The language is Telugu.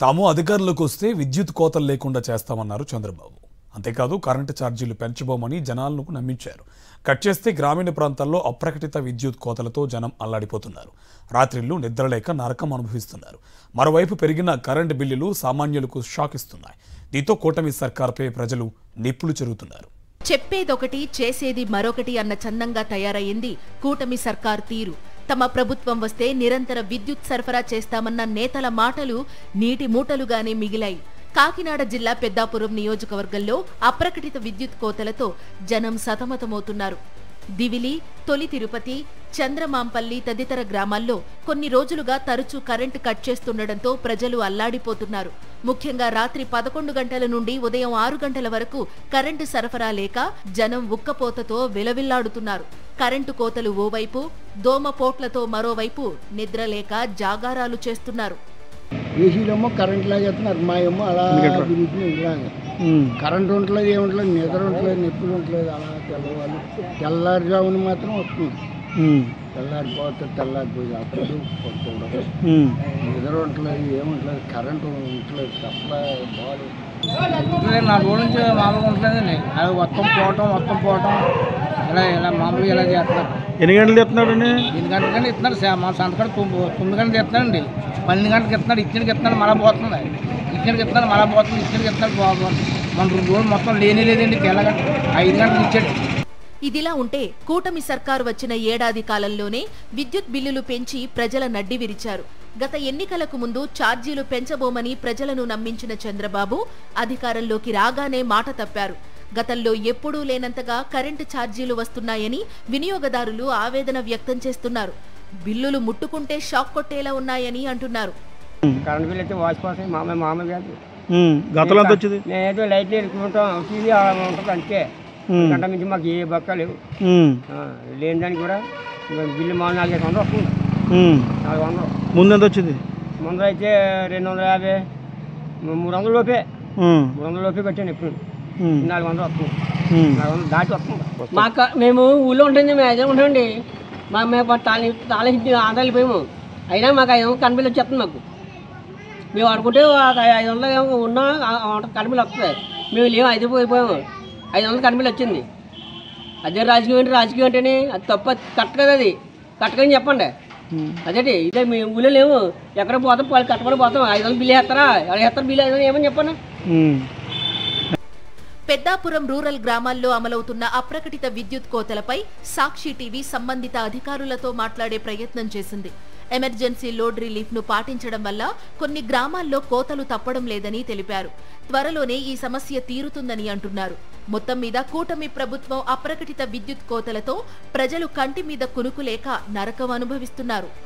తాము అధికారంలోకి వస్తే విద్యుత్ కోతలు లేకుండా చేస్తామన్నారు చంద్రబాబు. అంతేకాదు కరెంటు ఛార్జీలు పెంచబోమని జనాలను నమ్మించారు. కట్ చేస్తే గ్రామీణ ప్రాంతాల్లో అప్రకటిత విద్యుత్ కోతలతో జనం అల్లాడిపోతున్నారు. రాత్రిళ్లు నిద్రలేక నరకం అనుభవిస్తున్నారు. మరోవైపు పెరిగిన కరెంటు బిల్లులు సామాన్యులకు షాక్ ఇస్తున్నాయి. దీంతో కూటమి సర్కార్పై ప్రజలు నిప్పులు చెరుగుతున్నారు. చెప్పేదొకటి చేసేది మరొకటి అన్న చందంగా తయారయ్యింది కూటమి సర్కార్ తీరు. తమ ప్రభుత్వం వస్తే నిరంతర విద్యుత్ సరఫరా చేస్తామన్న నేతల మాటలు నీటి మూటలుగానే మిగిలాయి. కాకినాడ జిల్లా పెద్దాపురం నియోజకవర్గంలో అప్రకటిత విద్యుత్ కోతలతో జనం సతమతమవుతున్నారు. దివిలి, తొలి తిరుపతి, చంద్రమాంపల్లి తదితర గ్రామాల్లో కొన్ని రోజులుగా తరచూ కరెంటు కట్ చేస్తుండటంతో ప్రజలు అల్లాడిపోతున్నారు. ముఖ్యంగా రాత్రి 11 గంటల నుండి ఉదయం 6 గంటల వరకు కరెంటు సరఫరా లేక జనం ఉక్కపోతతో విలవిల్లాడుతున్నారు. కరెంటు కోతలు ఓవైపు, దోమపోట్లతో మరోవైపు నిద్రలేక జాగారాలు చేస్తున్నారు. ఏసీలేమో కరెంట్ లాగేస్తున్నారు, మా ఏమో అలా కరెంట్ ఉండలేదు, ఏముంటలేదు, నిద్ర ఉండలేదు, నొప్పులు ఉండలేదు. అలా తెల్లవాళ్ళు తెల్లారుజామున మాత్రం వస్తుంది. తెల్లారిపోయి అప్పుడు వస్తుండదు, నిద్ర ఉండలేదు, ఏముంటలేదు, కరెంటు ఉండలేదు, సప్లై బాగాలేదు. 4 రోజుల నుంచి మామూలుగా ఉంటలేదండి. అది మొత్తం పోవటం ఇలా మామూలుగా ఇలా చేస్తున్నారు. ఎన్ని గంటలు తెస్తున్నాడు? 8 గంటలకన్నా ఇస్తున్నాడు. మా సంతకాడ 9 గంటలు తెస్తున్నాడండి. 12 గంటలకు ఇస్తున్నాడు, ఇక్కడికి ఇస్తున్నాడు, మళ్ళీ పోతుంది, ఇక్కడికి ఇస్తున్నాడు, మళ్ళీ పోతుంది, ఇక్కడికి ఇస్తున్నాడు. మన 2 రోజులు మొత్తం లేదండి. తెల్లగా 5 గంటలకు ఇచ్చాడు. ఇదిలా ఉంటే కూటమి సర్కారు వచ్చిన ఏడాది కాలంలోనే విద్యుత్ బిల్లులు పెంచి ప్రజల నడ్డి విరిచారు. గత ఎన్నికలకు ముందు ఛార్జీలు పెంచబోమని ప్రజలను నమ్మించిన చంద్రబాబు అధికారంలోకి రాగానే మాట తప్పారు. గతంలో ఎప్పుడూ లేనంతగా కరెంటు ఛార్జీలు వస్తున్నాయని వినియోగదారులు ఆవేదన వ్యక్తం చేస్తున్నారు. బిల్లులు ముట్టుకుంటే షాక్ కొట్టేలా ఉన్నాయని అంటున్నారు. కరెంట్ బిల్లు అయితే వాచిపోతాయి, మామూలుగా గతంలో ఎంత వచ్చింది? నేనైతే లైట్లు ఎరుకుంటాం, టీవీ ఉంటుంది, అంతే. గంట నుంచి మాకు ఏ బక్క లేవు. లేని దానికి కూడా బిల్లు మా 400 వస్తుంది. 400 ముందు ఎంత వచ్చింది? ముందు అయితే 250, 300 లోపే 300 లోపే కట్టాను. ఎప్పుడు 400 వస్తుంది, 400 దాటి వస్తుంది. మాకు మేము ఊళ్ళో ఉంటుంది, మేము ఉంటామండి. మేము తాళి ఆదాలిపోయాము, అయినా మాకు 500 కరెంట్ బిల్లు వచ్చేస్తుంది. మాకు మేము అనుకుంటే 500 ఉన్నా కరెంట్ బిల్లు వస్తుంది. మేము లేవు, 5 అయిపోయాము, 500 కరెంట్ బిల్లు వచ్చింది. అదే రాజకీయం అంటేనే అది తప్ప, కరెక్ట్ కదా, అది కరెక్ట్ అని చెప్పండి. అదేంటి ఇదే మేము ఊళ్ళో లేవు, ఎక్కడ పోతాం, కట్టబడి పోతాం. 500 బిల్లు వేస్తారా, వేస్తారు బిల్లు 500 ఏమని చెప్పండి. పెద్దాపురం రూరల్ గ్రామాల్లో అమలవుతున్న అప్రకటిత విద్యుత్ కోతలపై సాక్షి టీవీ సంబంధిత అధికారులతో మాట్లాడే ప్రయత్నం చేసింది. ఎమర్జెన్సీ లోడ్ రిలీఫ్ ను పాటించడం వల్ల కొన్ని గ్రామాల్లో కోతలు తప్పడం లేదని తెలిపారు. త్వరలోనే ఈ సమస్య తీరుతుందని అంటున్నారు. మొత్తం మీద కూటమి ప్రభుత్వం అప్రకటిత విద్యుత్ కోతలతో ప్రజలు కంటి మీద కునుకులేక నరకం అనుభవిస్తున్నారు.